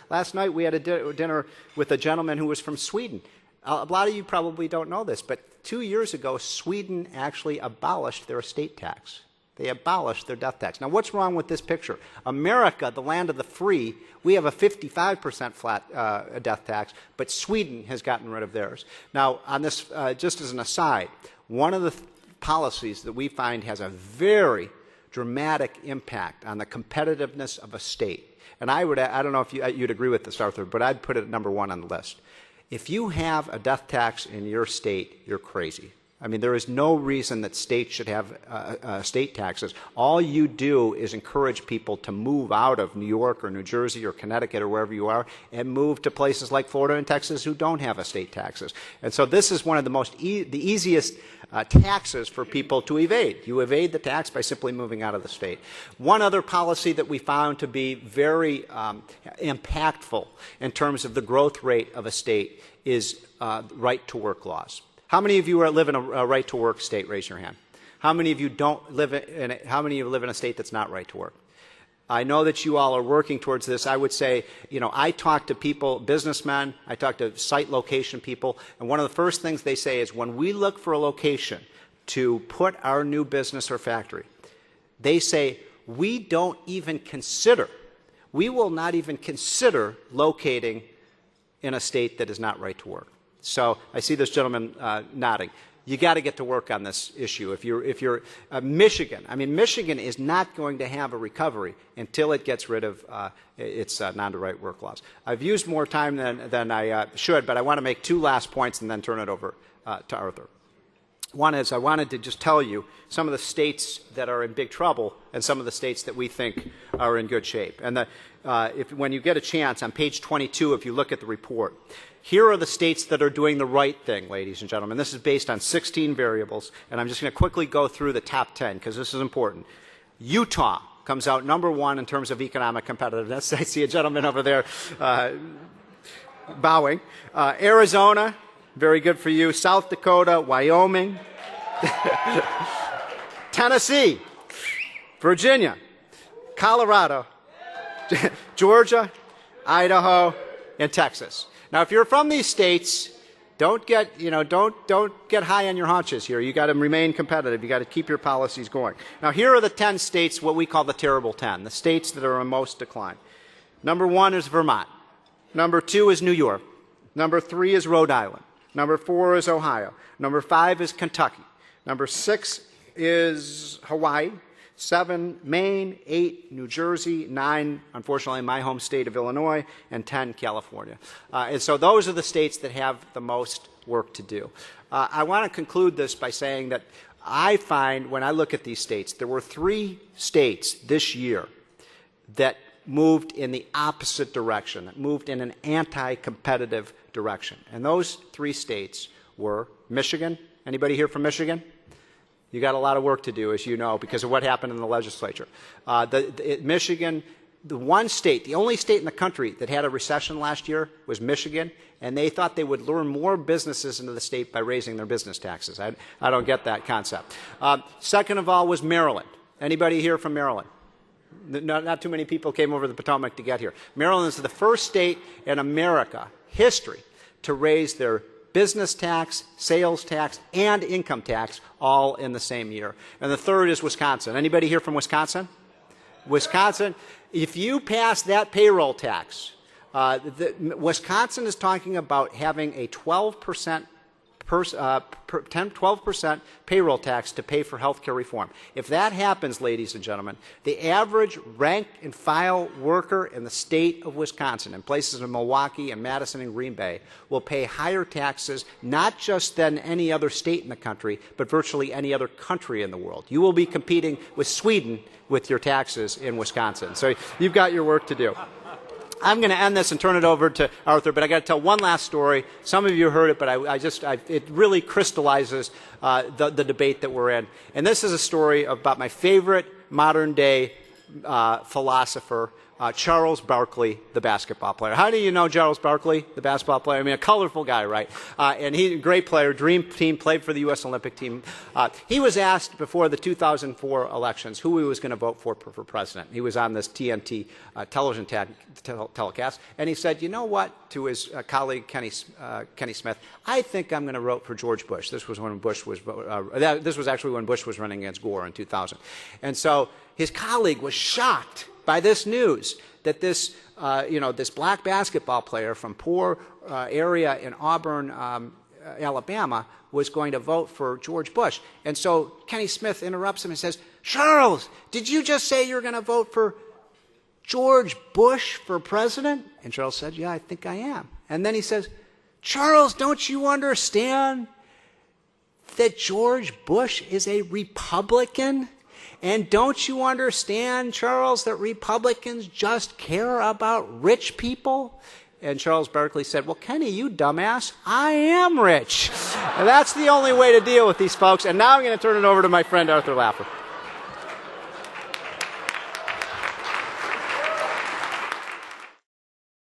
Last night we had a dinner with a gentleman who was from Sweden. A lot of you probably don't know this, but 2 years ago, Sweden actually abolished their estate tax. They abolished their death tax. Now, what's wrong with this picture? America, the land of the free, we have a 55% flat death tax, but Sweden has gotten rid of theirs. Now, on this, just as an aside, one of the policies that we find has a very dramatic impact on the competitiveness of a state, and I don't know if you'd agree with this, Arthur, but I'd put it at number one on the list. If you have a death tax in your state, you're crazy. I mean, there is no reason that states should have state taxes. All you do is encourage people to move out of New York or New Jersey or Connecticut or wherever you are and move to places like Florida and Texas who don't have estate taxes. And so this is one of the easiest taxes for people to evade. You evade the tax by simply moving out of the state. One other policy that we found to be very impactful in terms of the growth rate of a state is right-to-work laws. How many of you live in a right-to-work state? Raise your hand. How many of you don't live in how many of you live in a state that's not right-to-work? I know that you all are working towards this. I would say, you know, I talk to people, businessmen, I talk to site location people, and one of the first things they say is when we look for a location to put our new business or factory, they say, we don't even consider, we will not even consider locating in a state that is not right-to-work. So I see this gentleman nodding. You got to get to work on this issue. If you're Michigan, I mean, Michigan is not going to have a recovery until it gets rid of its non-right work laws. I've used more time than I should, but I want to make two last points and then turn it over to Arthur. One is I wanted to just tell you some of the states that are in big trouble and some of the states that we think are in good shape. And when you get a chance, on page 22, if you look at the report, here are the states that are doing the right thing, ladies and gentlemen. This is based on 16 variables, and I'm just going to quickly go through the top 10 because this is important. Utah comes out number one in terms of economic competitiveness. I see a gentleman over there bowing. Arizona, very good for you. South Dakota, Wyoming, Tennessee, Virginia, Colorado, Georgia, Idaho, and Texas. Now, if you're from these states, don't get high on your haunches here. You got to remain competitive. You got to keep your policies going. Now, here are the 10 states, what we call the terrible 10, the states that are in most decline. Number 1 is Vermont. Number 2 is New York. Number 3 is Rhode Island. Number 4 is Ohio. Number 5 is Kentucky. Number 6 is Hawaii. 7, Maine. 8, New Jersey. 9, unfortunately, my home state of Illinois. And 10, California. And so those are the states that have the most work to do. I want to conclude this by saying that I find, when I look at these states, there were 3 states this year that moved in the opposite direction, that moved in an anti-competitive direction. And those 3 states were Michigan. Anybody here from Michigan? You got a lot of work to do, as you know, because of what happened in the legislature. Michigan, the one state, the only state in the country that had a recession last year was Michigan, and they thought they would lure more businesses into the state by raising their business taxes. I don't get that concept. Second of all was Maryland. Anybody here from Maryland? Not too many people came over the Potomac to get here. Maryland is the first state in America history to raise their business tax, sales tax, and income tax all in the same year. And the third is Wisconsin. Anybody here from Wisconsin? Wisconsin, if you pass that payroll tax, Wisconsin is talking about having a 12% payroll tax to pay for health care reform. If that happens, ladies and gentlemen, the average rank and file worker in the state of Wisconsin, in places in Milwaukee and Madison and Green Bay, will pay higher taxes not just than any other state in the country, but virtually any other country in the world. You will be competing with Sweden with your taxes in Wisconsin. So you've got your work to do. I'm going to end this and turn it over to Arthur, but I got to tell one last story. Some of you heard it, but it really crystallizes the debate that we're in. And this is a story about my favorite modern day philosopher, Charles Barkley, the basketball player. How do you know Charles Barkley, the basketball player? I mean, a colorful guy, right? And he's a great player, dream team, played for the U.S. Olympic team. He was asked before the 2004 elections who he was going to vote for president. He was on this TNT television telecast, and he said, you know what, to his colleague Kenny Smith, I think I'm going to vote for George Bush. This was when Bush was this was actually when Bush was running against Gore in 2000. And so his colleague was shocked by this news that this, this black basketball player from poor area in Auburn, Alabama, was going to vote for George Bush. And so Kenny Smith interrupts him and says, Charles, did you just say you're going to vote for George Bush for president? And Charles said, yeah, I think I am. And then he says, Charles, don't you understand that George Bush is a Republican? And don't you understand, Charles, that Republicans just care about rich people? And Charles Barkley said, well, Kenny, you dumbass, I am rich. And that's the only way to deal with these folks. And now I'm going to turn it over to my friend Arthur Laffer.